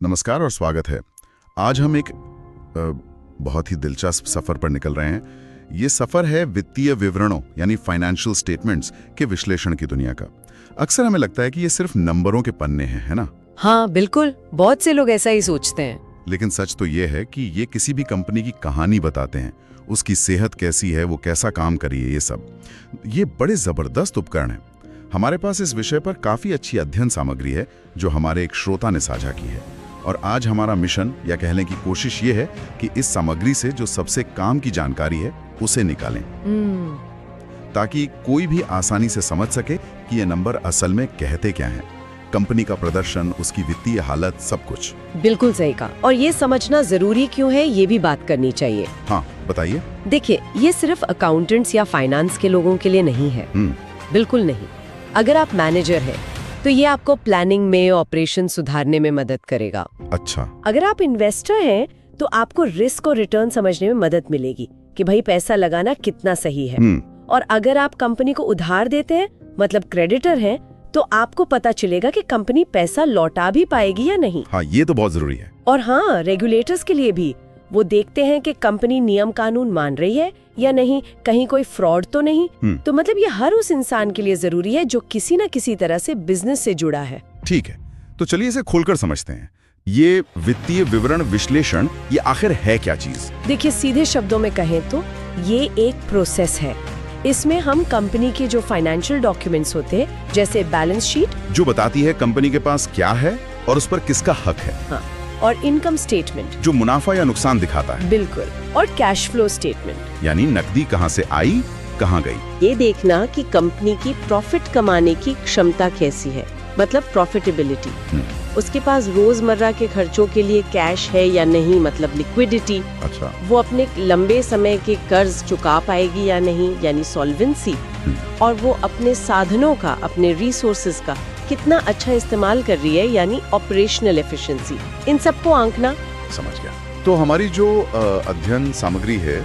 नमस्कार और स्वागत है। आज हम एक बहुत ही दिलचस्प सफर पर निकल रहे हैं। ये सफर है वित्तीय विवरणों यानी फाइनेंशियल स्टेटमेंट्स के विश्लेषण की दुनिया का। अक्सर हमें लगता है कि ये सिर्फ नंबरों के पन्ने हैं, है ना? हाँ बिल्कुल, बहुत से लोग ऐसा ही सोचते हैं। लेकिन सच तो ये है कि ये किसी भी कंपनी की कहानी बताते हैं। उसकी सेहत कैसी है, वो कैसा काम करी है, ये सब। ये बड़े जबरदस्त उपकरण हैं। हमारे पास इस विषय पर काफी अच्छी अध्ययन सामग्री है जो हमारे एक श्रोता ने साझा की है। और आज हमारा मिशन या कहने की कोशिश ये है कि इस सामग्री से जो सबसे काम की जानकारी है उसे निकालें, ताकि कोई भी आसानी से समझ सके कि ये नंबर असल में कहते क्या हैं। कंपनी का प्रदर्शन, उसकी वित्तीय हालत, सब कुछ। बिल्कुल सही कहा। और ये समझना जरूरी क्यों है, ये भी बात करनी चाहिए। हाँ बताइए। देखिए, ये सिर्फ अकाउंटेंट्स या फाइनेंस के लोगों के लिए नहीं है। बिल्कुल नहीं। अगर आप मैनेजर हैं तो ये आपको प्लानिंग में, ऑपरेशन सुधारने में मदद करेगा। अच्छा। अगर आप इन्वेस्टर हैं तो आपको रिस्क और रिटर्न समझने में मदद मिलेगी कि भाई पैसा लगाना कितना सही है। और अगर आप कंपनी को उधार देते हैं, मतलब क्रेडिटर हैं, तो आपको पता चलेगा कि कंपनी पैसा लौटा भी पाएगी या नहीं। हाँ, ये तो बहुत जरूरी है। और हाँ, रेगुलेटर्स के लिए भी वो देखते हैं कि कंपनी नियम कानून मान रही है या नहीं, कहीं कोई फ्रॉड तो नहीं। तो मतलब ये हर उस इंसान के लिए जरूरी है जो किसी न किसी तरह से बिजनेस से जुड़ा है। ठीक है, तो चलिए इसे खोलकर समझते हैं। ये वित्तीय विवरण विश्लेषण, ये आखिर है क्या चीज? देखिए, सीधे शब्दों में कहें तो ये एक प्रोसेस है। इसमें हम कंपनी के जो फाइनेंशियल डॉक्यूमेंट्स होते हैं, जैसे बैलेंस शीट, जो बताती है कंपनी के पास क्या है और उस पर किसका हक है। हाँ, और इनकम स्टेटमेंट, जो मुनाफा या नुकसान दिखाता है। बिल्कुल। और कैश फ्लो स्टेटमेंट, यानी नकदी कहाँ से आई, कहाँ गई। ये देखना कि कंपनी की प्रॉफिट कमाने की क्षमता कैसी है, मतलब प्रॉफिटेबिलिटी। उसके पास रोजमर्रा के खर्चों के लिए कैश है या नहीं, मतलब लिक्विडिटी। अच्छा। वो अपने लंबे समय के कर्ज चुका पाएगी या नहीं, यानी सॉल्वेंसी। और वो अपने साधनों का, अपने रिसोर्सेज का कितना अच्छा इस्तेमाल कर रही है, यानी ऑपरेशनल एफिशिएंसी। इन सबको आंकना। समझ गया। तो हमारी जो अध्ययन सामग्री है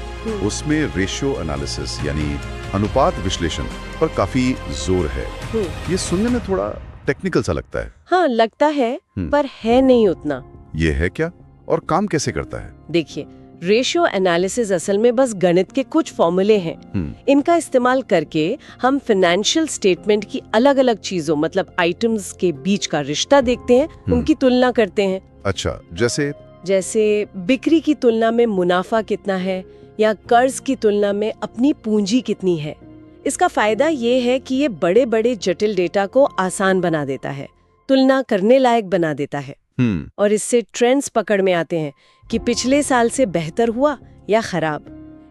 उसमें रेशियो एनालिसिस यानी अनुपात विश्लेषण पर काफी जोर है। ये सुनने में थोड़ा टेक्निकल सा लगता है। हाँ लगता है, पर है नहीं उतना। ये है क्या और काम कैसे करता है? देखिए, रेशियो एनालिसिस असल में बस गणित के कुछ फॉर्मूले हैं। इनका इस्तेमाल करके हम फाइनेंशियल स्टेटमेंट की अलग अलग चीजों, मतलब आइटम्स के बीच का रिश्ता देखते हैं, उनकी तुलना करते हैं। अच्छा, जैसे बिक्री की तुलना में मुनाफा कितना है, या कर्ज की तुलना में अपनी पूंजी कितनी है। इसका फायदा ये है कि ये बड़े बड़े जटिल डेटा को आसान बना देता है, तुलना करने लायक बना देता है। और इससे ट्रेंड्स पकड़ में आते हैं कि पिछले साल से बेहतर हुआ या खराब,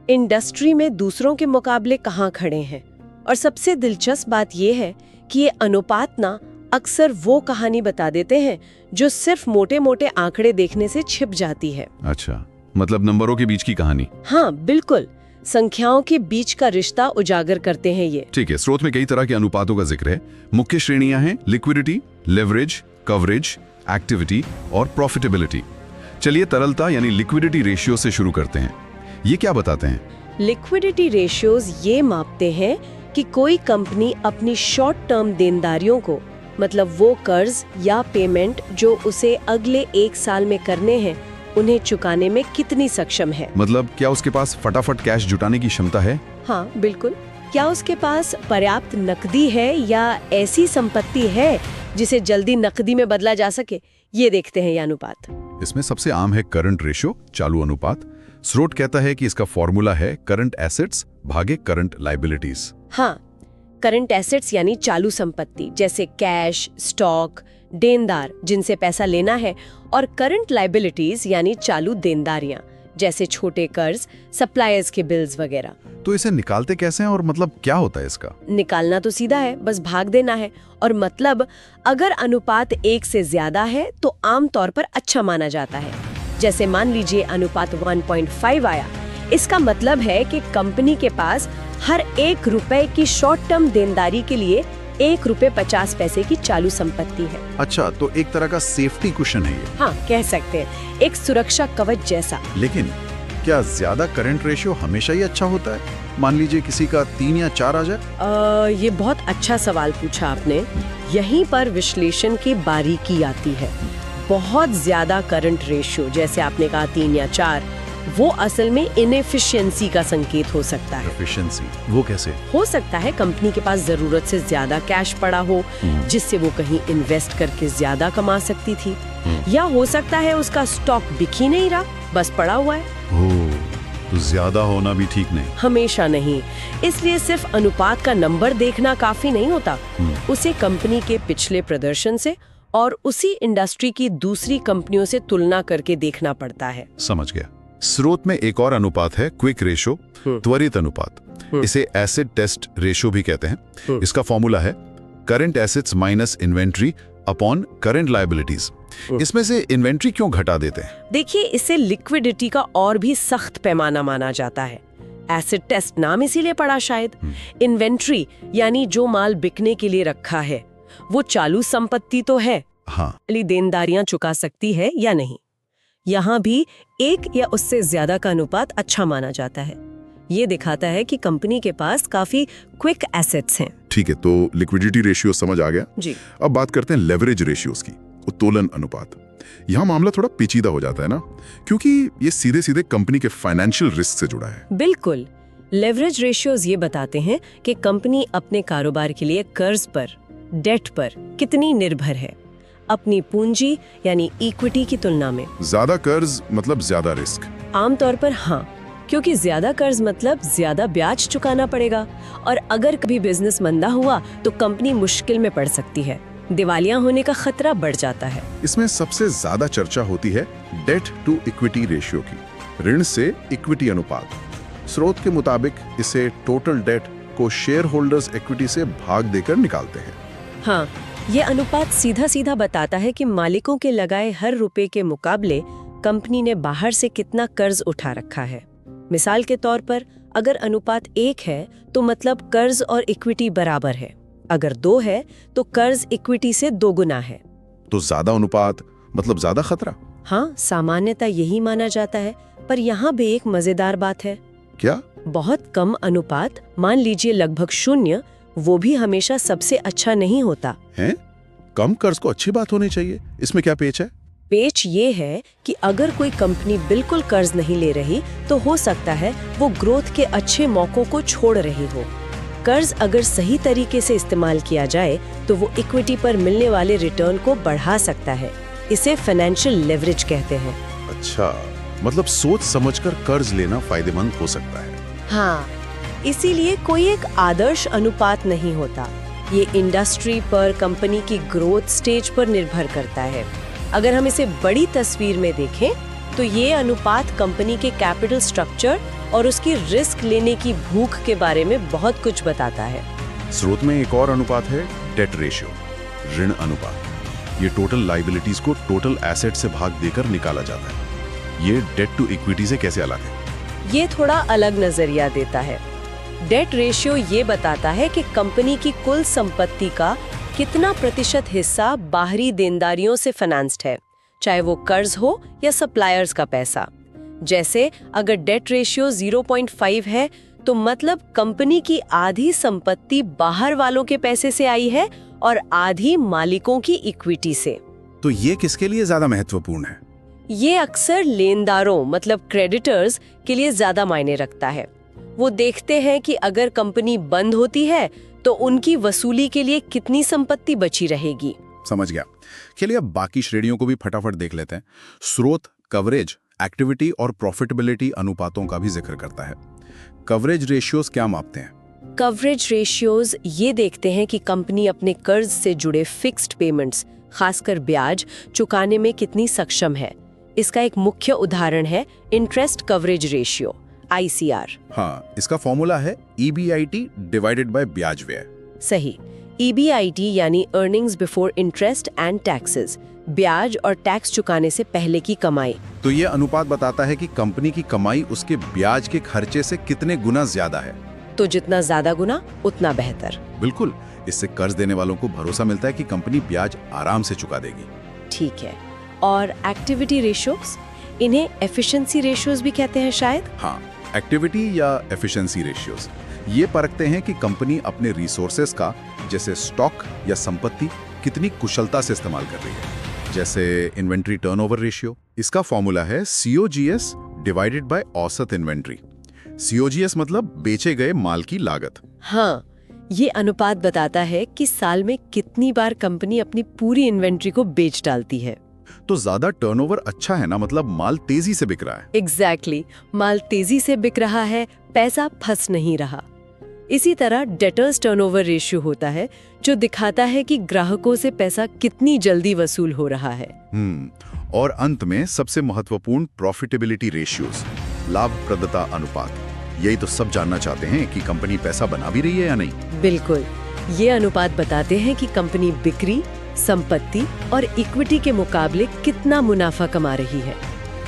इंडस्ट्री में दूसरों के मुकाबले कहाँ खड़े हैं। और सबसे दिलचस्प बात यह है कि ये अनुपात ना अक्सर वो कहानी बता देते हैं जो सिर्फ मोटे मोटे आंकड़े देखने से छिप जाती है। अच्छा, मतलब नंबरों के बीच की कहानी। हाँ बिल्कुल, संख्याओं के बीच का रिश्ता उजागर करते हैं ये। ठीक है। स्रोत में कई तरह के अनुपातों का जिक्र है। मुख्य श्रेणियां हैं लिक्विडिटी, लेवरेज, कवरेज, एक्टिविटी और प्रॉफिटेबिलिटी। चलिए तरलता यानी लिक्विडिटी रेशियो से शुरू करते हैं। ये क्या बताते हैं? लिक्विडिटी रेशियोज ये मापते हैं कि कोई कंपनी अपनी शॉर्ट टर्म देनदारियों को, मतलब वो कर्ज या पेमेंट जो उसे अगले एक साल में करने हैं, उन्हें चुकाने में कितनी सक्षम है। मतलब क्या उसके पास फटाफट कैश जुटाने की क्षमता है? हाँ बिल्कुल। क्या उसके पास पर्याप्त नकदी है या ऐसी संपत्ति है जिसे जल्दी नकदी में बदला जा सके, ये देखते हैं ये अनुपात। इसमें सबसे आम है करंट रेशियो, चालू अनुपात। स्रोत कहता है कि इसका फॉर्मूला है करंट एसेट्स भागे करंट लायबिलिटीज। हाँ, करंट एसेट्स यानी चालू संपत्ति, जैसे कैश, स्टॉक, देनदार जिनसे पैसा लेना है, और करंट लायबिलिटीज यानी चालू देनदारियां, जैसे छोटे कर्ज, सप्लायर्स के बिल्स वगैरह। तो इसे निकालते कैसे हैं और मतलब क्या होता है इसका? निकालना तो सीधा है, बस भाग देना है। और मतलब अगर अनुपात 1 से ज्यादा है तो आमतौर पर अच्छा माना जाता है। जैसे मान लीजिए अनुपात 1.5 आया, इसका मतलब है कि कंपनी के पास हर 1 रुपए की शॉर्ट टर्म देनदारी के लिए 1 रुपए 50 पैसे की चालू संपत्ति है। अच्छा, तो एक तरह का सेफ्टी कुशन है ये। हाँ कह सकते हैं, एक सुरक्षा कवच जैसा। लेकिन क्या ज्यादा करंट रेशियो हमेशा ही अच्छा होता है? मान लीजिए किसी का 3 या 4 आ जाए। ये बहुत अच्छा सवाल पूछा आपने। यहीं पर विश्लेषण की बारीकी आती है। बहुत ज्यादा करंट रेशियो, जैसे आपने कहा 3 या 4, वो असल में इनएफिशिएंसी का संकेत हो सकता है। एफिशिएंसी वो कैसे? हो सकता है कंपनी के पास जरूरत से ज्यादा कैश पड़ा हो, जिससे वो कहीं इन्वेस्ट करके ज्यादा कमा सकती थी, या हो सकता है उसका स्टॉक बिक ही नहीं रहा, बस पड़ा हुआ है। तो ज्यादा होना भी ठीक नहीं। हमेशा नहीं। इसलिए सिर्फ अनुपात का नंबर देखना काफी नहीं होता, उसे कंपनी के पिछले प्रदर्शन से और उसी इंडस्ट्री की दूसरी कंपनियों से तुलना करके देखना पड़ता है। समझ गया। स्रोत में एक और अनुपात है, क्विक रेशो, त्वरित अनुपात। इसे एसिड टेस्ट रेशो भी कहते हैं। इसका फॉर्मूला है current assets minus inventory upon current liabilities. इसमें से इन्वेंट्री क्यों घटा देते हैं? देखिए, इसे लिक्विडिटी का और भी सख्त पैमाना माना जाता है। एसिड टेस्ट नाम इसीलिए पड़ा शायद। इन्वेंट्री यानी जो माल बिकने के लिए रखा है, वो चालू संपत्ति तो है, हाँ, देनदारियां चुका सकती है या नहीं। यहाँ भी 1 या उससे ज्यादा का अनुपात अच्छा माना जाता है। ये दिखाता है कि कंपनी के पास काफी क्विक एसेट्स हैं। ठीक है, तो लिक्विडिटी रेशियो समझ आ गया जी। अब बात करते हैं लेवरेज रेशियोज की, उत्तोलन अनुपात। यहाँ मामला थोड़ा पेचीदा हो जाता है ना, क्योंकि ये सीधे सीधे कंपनी के फाइनेंशियल रिस्क से जुड़ा है। बिल्कुल। लेवरेज रेशियोज ये बताते हैं कि कंपनी अपने कारोबार के लिए कर्ज पर, डेट पर कितनी निर्भर है, अपनी पूंजी यानी इक्विटी की तुलना में। ज्यादा कर्ज मतलब ज्यादा रिस्क? आमतौर पर हाँ, क्योंकि ज्यादा कर्ज मतलब ज्यादा ब्याज चुकाना पड़ेगा, और अगर कभी बिजनेस मंदा हुआ तो कंपनी मुश्किल में पड़ सकती है, दिवालिया होने का खतरा बढ़ जाता है। इसमें सबसे ज्यादा चर्चा होती है डेट टू इक्विटी रेशियो की, ऋण से इक्विटी अनुपात। स्रोत के मुताबिक इसे टोटल डेट को शेयर होल्डर्स इक्विटी से भाग देकर निकालते हैं। हाँ, ये अनुपात सीधा सीधा बताता है कि मालिकों के लगाए हर रुपए के मुकाबले कंपनी ने बाहर से कितना कर्ज उठा रखा है। मिसाल के तौर पर, अगर अनुपात 1 है तो मतलब कर्ज और इक्विटी बराबर है, अगर 2 है तो कर्ज इक्विटी से 2 गुना है। तो ज्यादा अनुपात मतलब ज्यादा खतरा? हाँ, सामान्यतः यही माना जाता है, पर यहाँ भी एक मजेदार बात है। क्या? बहुत कम अनुपात, मान लीजिए लगभग 0, वो भी हमेशा सबसे अच्छा नहीं होता है। कम कर्ज को अच्छी बात होनी चाहिए, इसमें क्या पेच है? पेच ये है कि अगर कोई कंपनी बिल्कुल कर्ज नहीं ले रही तो हो सकता है वो ग्रोथ के अच्छे मौकों को छोड़ रही हो। कर्ज अगर सही तरीके से इस्तेमाल किया जाए तो वो इक्विटी पर मिलने वाले रिटर्न को बढ़ा सकता है। इसे फाइनेंशियल लेवरेज कहते हैं। अच्छा, मतलब सोच समझकर कर्ज लेना फायदेमंद हो सकता है। हाँ, इसीलिए कोई एक आदर्श अनुपात नहीं होता, ये इंडस्ट्री पर, कंपनी की ग्रोथ स्टेज पर निर्भर करता है। अगर हम इसे बड़ी तस्वीर में देखें तो ये अनुपात कंपनी के कैपिटल स्ट्रक्चर और उसकी रिस्क लेने की भूख के बारे में बहुत कुछ बताता है। स्रोत में एक और अनुपात है डेट रेशियो, ऋण अनुपात। ये टोटल लायबिलिटीज को टोटल एसेट से भाग देकर निकाला जाता है। ये डेट टू इक्विटी से कैसे अलग है? ये थोड़ा अलग नजरिया देता है। डेट रेशियो ये बताता है कि कंपनी की कुल संपत्ति का कितना प्रतिशत हिस्सा बाहरी देनदारियों से फाइनेंस्ड है, चाहे वो कर्ज हो या सप्लायर्स का पैसा। जैसे अगर डेट रेशियो 0.5 है तो मतलब कंपनी की आधी संपत्ति बाहर वालों के पैसे से आई है और आधी मालिकों की इक्विटी से। तो ये किसके लिए ज्यादा महत्वपूर्ण है? ये अक्सर लेनदारों मतलब क्रेडिटर्स के लिए ज्यादा मायने रखता है। वो देखते हैं कि अगर कंपनी बंद होती है तो उनकी वसूली के लिए कितनी संपत्ति बची रहेगी। समझ गया। चलिए अब बाकी श्रेणियों को भी फटाफट देख लेते हैं। स्रोत कवरेज, एक्टिविटी और प्रॉफिटेबिलिटी अनुपातों का भी जिक्र करता है। कवरेज रेशियोज क्या मापते हैं? कवरेज रेशियोज ये देखते हैं कि कंपनी अपने कर्ज से जुड़े फिक्स्ड पेमेंट्स, खासकर ब्याज, चुकाने में कितनी सक्षम है। इसका एक मुख्य उदाहरण है इंटरेस्ट कवरेज रेशियो, ICR। हाँ, इसका फॉर्मूला है EBIT डिवाइडेड बाय ब्याज व्यय। सही। EBIT यानी earnings before interest and taxes, ब्याज और टैक्स चुकाने से पहले की कमाई। तो ये अनुपात बताता है कि कंपनी की कमाई उसके ब्याज के खर्चे से कितने गुना ज्यादा है। तो जितना ज्यादा गुना उतना बेहतर। बिल्कुल, इससे कर्ज देने वालों को भरोसा मिलता है कि कंपनी ब्याज आराम से चुका देगी। ठीक है। और एक्टिविटी रेशियोज, इन्हें एफिशिएंसी रेशियोज भी कहते हैं शायद। हाँ, एक्टिविटी या एफिशिएंसी रेशियोज ये परखते हैं कि कंपनी अपने रिसोर्सेज का, जैसे स्टॉक या संपत्ति, कितनी कुशलता से इस्तेमाल कर रही है। जैसे इन्वेंट्री टर्नओवर रेशियो। इसका फॉर्मूला है COGS डिवाइडेड बाय औसत इन्वेंट्री। COGS मतलब बेचे गए माल की लागत। हाँ, ये अनुपात बताता है कि साल में कितनी बार कंपनी अपनी पूरी इन्वेंट्री को बेच डालती है। तो ज्यादा टर्नओवर अच्छा है ना, मतलब माल तेजी से बिक रहा है। एग्जैक्टली, माल तेजी से बिक रहा है, पैसा फंस नहीं रहा। इसी तरह डेटर्स टर्नओवर रेशियो होता है जो दिखाता है कि ग्राहकों से पैसा कितनी जल्दी वसूल हो रहा है। और अंत में सबसे महत्वपूर्ण प्रॉफिटेबिलिटी रेशियोज, लाभप्रदता अनुपात। यही तो सब जानना चाहते हैं कि कंपनी पैसा बना भी रही है या नहीं। बिल्कुल, ये अनुपात बताते हैं कि कंपनी बिक्री, संपत्ति और इक्विटी के मुकाबले कितना मुनाफा कमा रही है।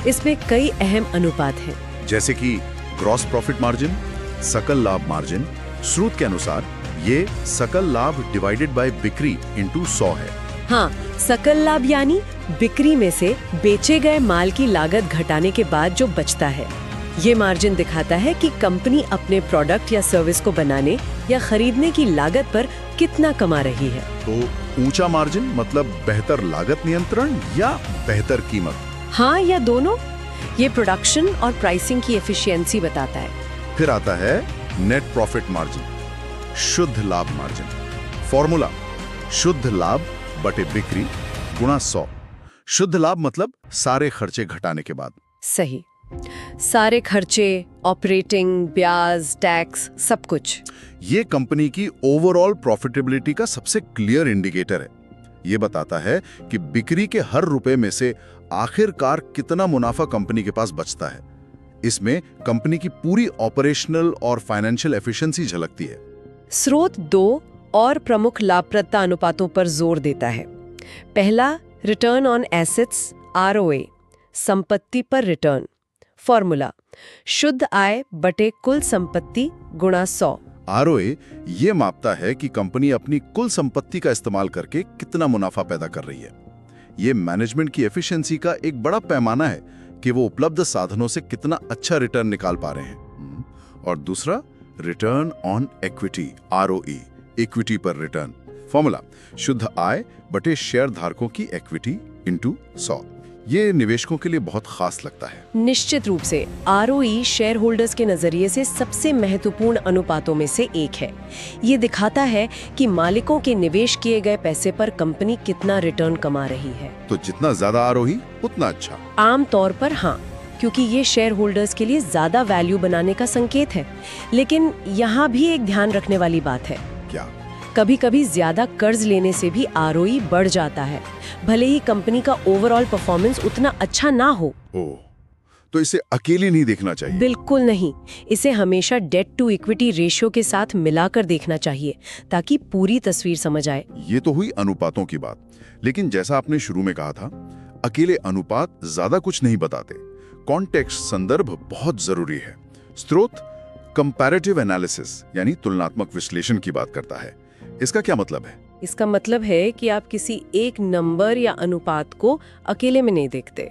इसमें कई अहम अनुपात हैं, जैसे कि ग्रॉस प्रॉफिट मार्जिन, सकल लाभ मार्जिन। स्रोत के अनुसार ये सकल लाभ डिवाइडेड बाय बिक्री इंटू 100 है। हाँ, सकल लाभ यानी बिक्री में से बेचे गए माल की लागत घटाने के बाद जो बचता है। ये मार्जिन दिखाता है कि कंपनी अपने प्रोडक्ट या सर्विस को बनाने या खरीदने की लागत पर कितना कमा रही है। तो ऊंचा मार्जिन मतलब बेहतर लागत नियंत्रण या बेहतर कीमत? हाँ, या दोनों। ये प्रोडक्शन और प्राइसिंग की एफिशिएंसी बताता है। फिर आता है नेट प्रॉफिट मार्जिन, शुद्ध लाभ मार्जिन। फॉर्मूला शुद्ध लाभ बटे बिक्री गुणा 100। शुद्ध लाभ मतलब सारे खर्चे घटाने के बाद। सही, सारे खर्चे, ऑपरेटिंग, ब्याज, टैक्स, सब कुछ। ये कंपनी की ओवरऑल प्रॉफिटेबिलिटी का सबसे क्लियर इंडिकेटर है। ये बताता है कि बिक्री के हर रुपए में से आखिरकार कितना मुनाफा कंपनी के पास बचता है। इसमें कंपनी की पूरी ऑपरेशनल और फाइनेंशियल एफिशिएंसी झलकती है। स्रोत 2 और प्रमुख लाभप्रदता अनुपातों पर जोर देता है। पहला, रिटर्न ऑन एसेट्स ROA, संपत्ति पर रिटर्न। फॉर्मूला शुद्ध आय बटे कुल संपत्ति गुणा 100। ROA ये मापता है कि कंपनी अपनी कुल संपत्ति का इस्तेमाल करके कितना मुनाफा पैदा कर रही है। ये मैनेजमेंट की एफिशिएंसी का एक बड़ा पैमाना है कि वो उपलब्ध साधनों से कितना अच्छा रिटर्न निकाल पा रहे हैं। और दूसरा, return on equity ROE, equity पर रिटर्न। फॉर्मूला शुद्ध आय बटे शेयर धारकों की इक्विटी इंटू 100। ये निवेशकों के लिए बहुत खास लगता है। निश्चित रूप से ROE शेयर होल्डर्स के नजरिए से सबसे महत्वपूर्ण अनुपातों में से एक है। ये दिखाता है कि मालिकों के निवेश किए गए पैसे पर कंपनी कितना रिटर्न कमा रही है। तो जितना ज्यादा ROE उतना अच्छा। आम तौर पर हाँ, क्योंकि ये शेयर होल्डर्स के लिए ज्यादा वैल्यू बनाने का संकेत है। लेकिन यहाँ भी एक ध्यान रखने वाली बात है। क्या? कभी कभी ज्यादा कर्ज लेने से भी ROE बढ़ जाता है, भले ही कंपनी का ओवरऑल परफॉर्मेंस उतना अच्छा ना हो। ओह, तो इसे अकेले नहीं देखना चाहिए? बिल्कुल नहीं, इसे हमेशा डेट टू इक्विटी रेशियो के साथ मिलाकर देखना चाहिए ताकि पूरी तस्वीर समझ आए। ये तो हुई अनुपातों की बात, लेकिन जैसा आपने शुरू में कहा था, अकेले अनुपात ज्यादा कुछ नहीं बताते। कॉन्टेक्स्ट, संदर्भ बहुत जरूरी है। स्रोत कंपैरेटिव एनालिसिस यानी तुलनात्मक विश्लेषण की बात करता है। इसका क्या मतलब है? इसका मतलब है कि आप किसी एक नंबर या अनुपात को अकेले में नहीं देखते,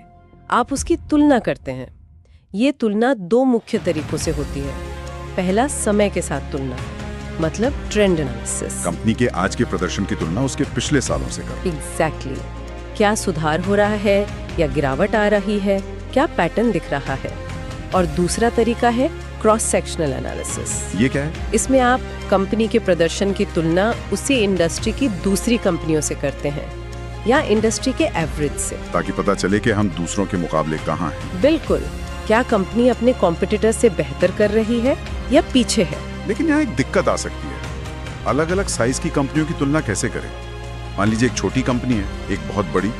आप उसकी तुलना करते हैं। ये तुलना 2 मुख्य तरीकों से होती है। पहला, समय के साथ तुलना, मतलब ट्रेंड एनालिसिस। कंपनी के आज के प्रदर्शन की तुलना उसके पिछले सालों से कर। एग्जैक्टली, क्या सुधार हो रहा है या गिरावट आ रही है, क्या पैटर्न दिख रहा है। और दूसरा तरीका है क्रॉस सेक्शनल एनालिसिस। ये क्या है? इसमें आप कंपनी के प्रदर्शन की तुलना उसी इंडस्ट्री की दूसरी कंपनियों से करते हैं या इंडस्ट्री के एवरेज से, ताकि पता चले कि हम दूसरों के मुकाबले कहाँ हैं। बिल्कुल, क्या कंपनी अपने कॉम्पिटिटर से बेहतर कर रही है या पीछे है। लेकिन यहाँ एक दिक्कत आ सकती है। अलग अलग साइज की कंपनियों की तुलना कैसे करें? मान लीजिए एक छोटी कंपनी है, एक बहुत बड़ी,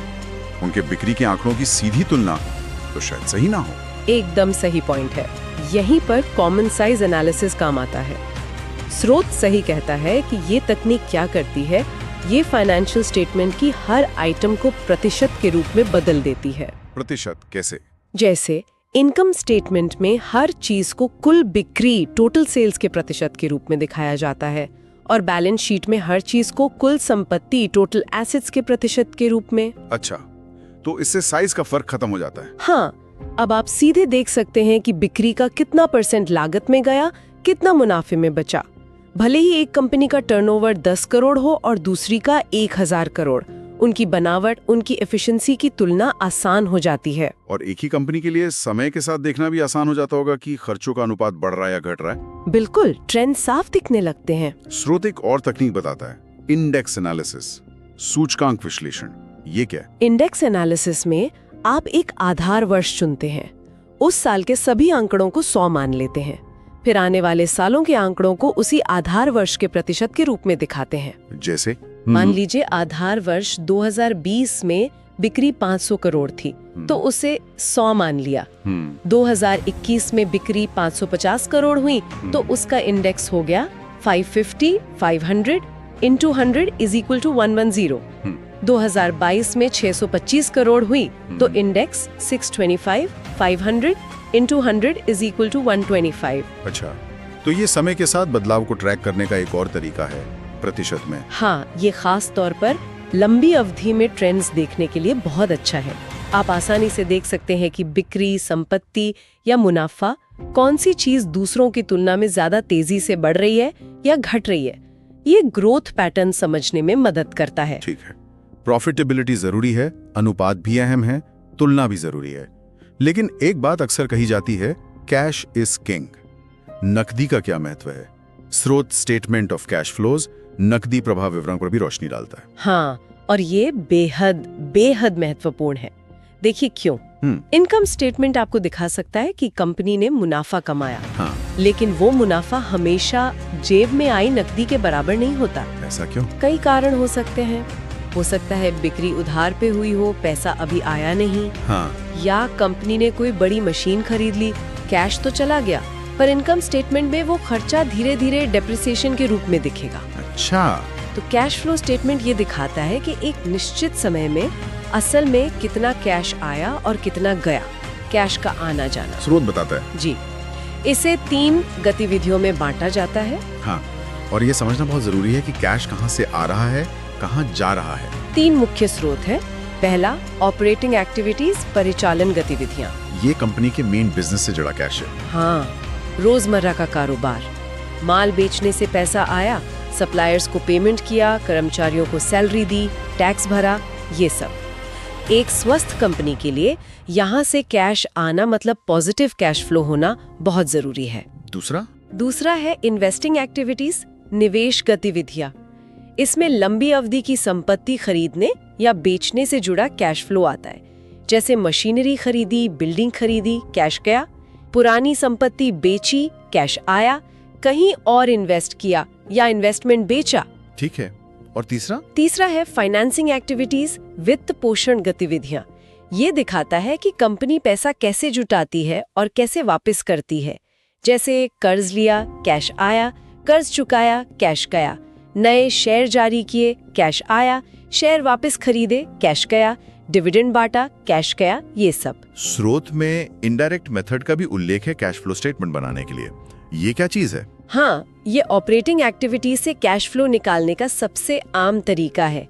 उनके बिक्री के आंकड़ों की सीधी तुलना तो शायद सही ना हो। एकदम सही पॉइंट है। यहीं पर कॉमन साइज एनालिसिस काम आता है। स्रोत सही कहता है कि ये तकनीक क्या करती है, ये फाइनेंशियल स्टेटमेंट की हर आइटम को प्रतिशत के रूप में बदल देती है। प्रतिशत कैसे? जैसे इनकम स्टेटमेंट में हर चीज को कुल बिक्री, टोटल सेल्स के प्रतिशत के रूप में दिखाया जाता है, और बैलेंस शीट में हर चीज को कुल संपत्ति, टोटल एसेट्स के प्रतिशत के रूप में। अच्छा, तो इससे साइज का फर्क खत्म हो जाता है। हाँ, अब आप सीधे देख सकते हैं कि बिक्री का कितना % लागत में गया, कितना मुनाफे में बचा। भले ही एक कंपनी का टर्नओवर 10 करोड़ हो और दूसरी का 1000 करोड़, उनकी बनावट, उनकी एफिशिएंसी की तुलना आसान हो जाती है। और एक ही कंपनी के लिए समय के साथ देखना भी आसान हो जाता होगा कि खर्चों का अनुपात बढ़ रहा है या घट रहा है। बिल्कुल, ट्रेंड साफ दिखने लगते हैं। स्रोत एक और तकनीक बताता है, इंडेक्स एनालिसिस, सूचकांक विश्लेषण। ये क्या है? इंडेक्स एनालिसिस में आप एक आधार वर्ष चुनते हैं, उस साल के सभी आंकड़ों को 100 मान लेते हैं, फिर आने वाले सालों के आंकड़ों को उसी आधार वर्ष के प्रतिशत के रूप में दिखाते हैं। जैसे मान लीजिए आधार वर्ष 2020 में बिक्री 500 करोड़ थी, तो उसे 100 मान लिया। 2021 में बिक्री 550 करोड़ हुई, तो उसका इंडेक्स हो गया 550, 500 into 100 is equal to 110। 2022 में 625 करोड़ हुई, तो index 625, 500 into 100 is equal to 125। अच्छा, तो ये समय के साथ बदलाव को ट्रैक करने का एक और तरीका है प्रतिशत में। हाँ, ये खास तौर पर लंबी अवधि में ट्रेंड्स देखने के लिए बहुत अच्छा है। आप आसानी से देख सकते हैं कि बिक्री, संपत्ति या मुनाफा, कौन सी चीज दूसरों की तुलना में ज्यादा तेजी से बढ़ रही है या घट रही है। ये ग्रोथ पैटर्न समझने में मदद करता है। ठीक है, प्रॉफिटेबिलिटी जरूरी है, अनुपात भी अहम है, तुलना भी जरूरी है। लेकिन एक बात अक्सर कही जाती है, कैश इज किंग। नकदी का क्या महत्व है? स्रोत स्टेटमेंट ऑफ कैश फ्लोज नकदी प्रवाह विवरण पर भी रोशनी डालता है। हाँ, और ये बेहद बेहद महत्वपूर्ण है। देखिए क्यों। इनकम स्टेटमेंट आपको दिखा सकता है कि कंपनी ने मुनाफा कमाया, हाँ। लेकिन वो मुनाफा हमेशा जेब में आई नकदी के बराबर नहीं होता। ऐसा क्यों? कई कारण हो सकते हैं। हो सकता है बिक्री उधार पे हुई हो, पैसा अभी आया नहीं, हाँ। या कंपनी ने कोई बड़ी मशीन खरीद ली, कैश तो चला गया, पर इनकम स्टेटमेंट में वो खर्चा धीरे धीरे डेप्रिसिएशन के रूप में दिखेगा। अच्छा, तो कैश फ्लो स्टेटमेंट ये दिखाता है कि एक निश्चित समय में असल में कितना कैश आया और कितना गया, कैश का आना जाना। स्रोत बताता है। जी, इसे 3 गतिविधियों में बांटा जाता है। हाँ, और ये समझना बहुत जरूरी है कि कैश कहाँ से आ रहा है, कहाँ जा रहा है। 3 मुख्य स्रोत है। पहला, ऑपरेटिंग एक्टिविटीज, परिचालन गतिविधियाँ। ये कंपनी के मेन बिजनेस से जुड़ा कैश है। हाँ, रोजमर्रा का कारोबार, माल बेचने से पैसा आया, सप्लायर्स को पेमेंट किया, कर्मचारियों को सैलरी दी, टैक्स भरा, ये सब। एक स्वस्थ कंपनी के लिए यहाँ से कैश आना मतलब पॉजिटिव कैश फ्लो होना बहुत जरूरी है। दूसरा है इन्वेस्टिंग एक्टिविटीज, निवेश गतिविधियाँ। इसमें लंबी अवधि की संपत्ति खरीदने या बेचने से जुड़ा कैश फ्लो आता है। जैसे मशीनरी खरीदी, बिल्डिंग खरीदी, कैश गया। पुरानी संपत्ति बेची, कैश आया। कहीं और इन्वेस्ट किया या इन्वेस्टमेंट बेचा। ठीक है। और तीसरा है फाइनेंसिंग एक्टिविटीज, वित्त पोषण गतिविधियां। ये दिखाता है कि कंपनी पैसा कैसे जुटाती है और कैसे वापस करती है। जैसे कर्ज लिया, कैश आया, कर्ज चुकाया, कैश गया, नए शेयर जारी किए, कैश आया, शेयर वापस खरीदे, कैश गया, डिविडेंड बांटा, कैश गया, ये सब। स्रोत में इनडायरेक्ट मेथड का भी उल्लेख है कैश फ्लो स्टेटमेंट बनाने के लिए। ये क्या चीज है? हाँ, ये ऑपरेटिंग एक्टिविटीज से कैश फ्लो निकालने का सबसे आम तरीका है।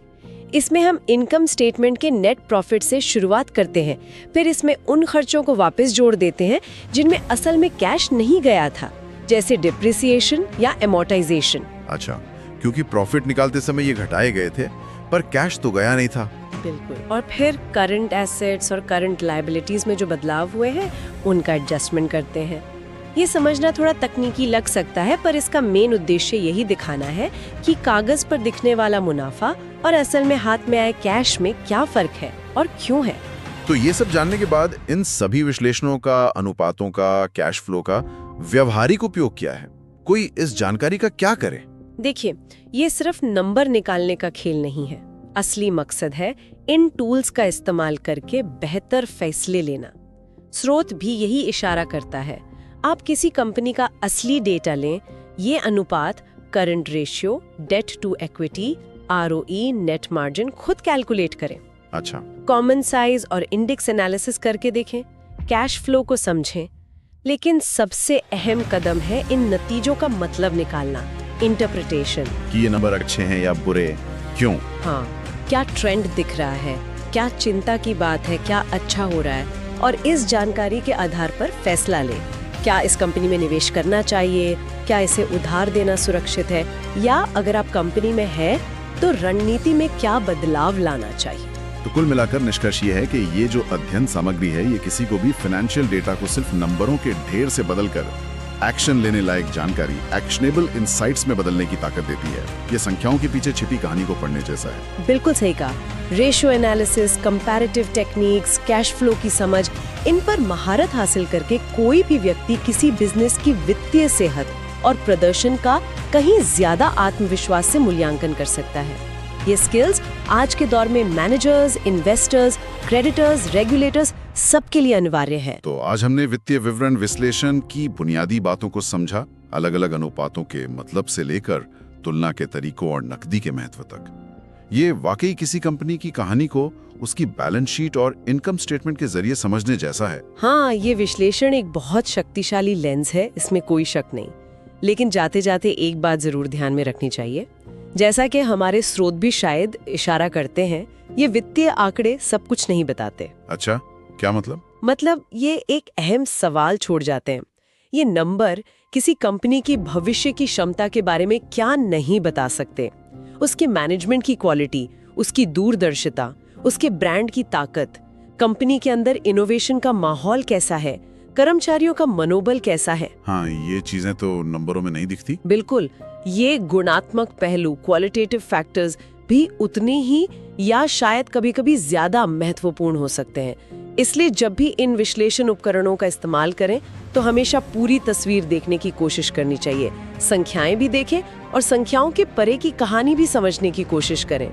इसमें हम इनकम स्टेटमेंट के नेट प्रॉफिट से शुरुआत करते हैं, फिर इसमें उन खर्चों को वापस जोड़ देते हैं जिनमें असल में कैश नहीं गया था, जैसे डिप्रिसिएशन या एमोर्टाइजेशन। अच्छा, क्योंकि प्रॉफिट निकालते समय ये घटाए गए थे, पर कैश तो गया नहीं था। बिल्कुल। और फिर करंट एसेट्स और करंट लायबिलिटीज में जो बदलाव हुए हैं, उनका एडजस्टमेंट करते हैं। ये समझना थोड़ा तकनीकी लग सकता है, पर इसका मेन उद्देश्य यही दिखाना है कि कागज पर दिखने वाला मुनाफा और असल में हाथ में आए कैश में क्या फर्क है और क्यों है। तो ये सब जानने के बाद इन सभी विश्लेषणों का, अनुपातों का, कैश फ्लो का व्यवहारिक उपयोग क्या है? कोई इस जानकारी का क्या करे? देखिए, ये सिर्फ नंबर निकालने का खेल नहीं है। असली मकसद है इन टूल्स का इस्तेमाल करके बेहतर फैसले लेना। स्रोत भी यही इशारा करता है। आप किसी कंपनी का असली डेटा लें, ये अनुपात, current ratio, debt to equity, ROE, net margin खुद कैलकुलेट करें। अच्छा। कॉमन साइज और इंडेक्स एनालिसिस करके देखें, कैश फ्लो को समझें। लेकिन सबसे अहम कदम है इन नतीजों का मतलब निकालना, इंटरप्रिटेशन। कि ये नंबर अच्छे हैं या बुरे, क्यों? हाँ, क्या ट्रेंड दिख रहा है, क्या चिंता की बात है, क्या अच्छा हो रहा है, और इस जानकारी के आधार पर फैसला लें। क्या इस कंपनी में निवेश करना चाहिए, क्या इसे उधार देना सुरक्षित है, या अगर आप कंपनी में है तो रणनीति में क्या बदलाव लाना चाहिए। तो कुल मिलाकर निष्कर्ष ये है कि ये जो अध्ययन सामग्री है ये किसी को भी फाइनेंशियल डेटा को सिर्फ नंबरों के ढेर से बदलकर एक्शन लेने लायक जानकारी, एक्शनेबल इंसाइट्स में बदलने की ताकत देती है। ये संख्याओं के पीछे छिपी कहानी को पढ़ने जैसा है। बिल्कुल सही कहा। Ratio analysis, comparative techniques, cash flow की समझ, इन पर महारत हासिल करके कोई भी व्यक्ति किसी बिजनेस की वित्तीय सेहत और प्रदर्शन का कहीं ज्यादा आत्मविश्वास से मूल्यांकन कर सकता है। ये स्किल्स आज के दौर में मैनेजर्स, इन्वेस्टर्स, क्रेडिटर्स, रेगुलेटर्स सबके लिए अनिवार्य है। तो आज हमने वित्तीय विवरण विश्लेषण की बुनियादी बातों को समझा, अलग अलग अनुपातों के मतलब से लेकर तुलना के तरीकों और नकदी के महत्व तक। ये वाकई किसी कंपनी की कहानी को उसकी बैलेंस शीट और इनकम स्टेटमेंट के जरिए समझने जैसा है। हाँ, ये विश्लेषण एक बहुत शक्तिशाली लेंस है, इसमें कोई शक नहीं। लेकिन जाते जाते एक बात जरूर ध्यान में रखनी चाहिए, जैसा कि हमारे स्रोत भी शायद इशारा करते हैं, ये वित्तीय आंकड़े सब कुछ नहीं बताते। अच्छा, क्या मतलब? मतलब ये एक अहम सवाल छोड़ जाते हैं। ये नंबर किसी कंपनी की भविष्य की क्षमता के बारे में क्या नहीं बता सकते। उसके मैनेजमेंट की क्वालिटी, उसकी दूरदर्शिता, उसके ब्रांड की ताकत, कंपनी के अंदर इनोवेशन का माहौल कैसा है, कर्मचारियों का मनोबल कैसा है। हाँ, ये चीजें तो नंबरों में नहीं दिखती। बिल्कुल, ये गुणात्मक पहलू, क्वालिटेटिव फैक्टर्स भी उतने ही या शायद कभी-कभी ज्यादा महत्वपूर्ण हो सकते हैं। इसलिए जब भी इन विश्लेषण उपकरणों का इस्तेमाल करें तो हमेशा पूरी तस्वीर देखने की कोशिश करनी चाहिए। संख्याएं भी देखें और संख्याओं के परे की कहानी भी समझने की कोशिश करें।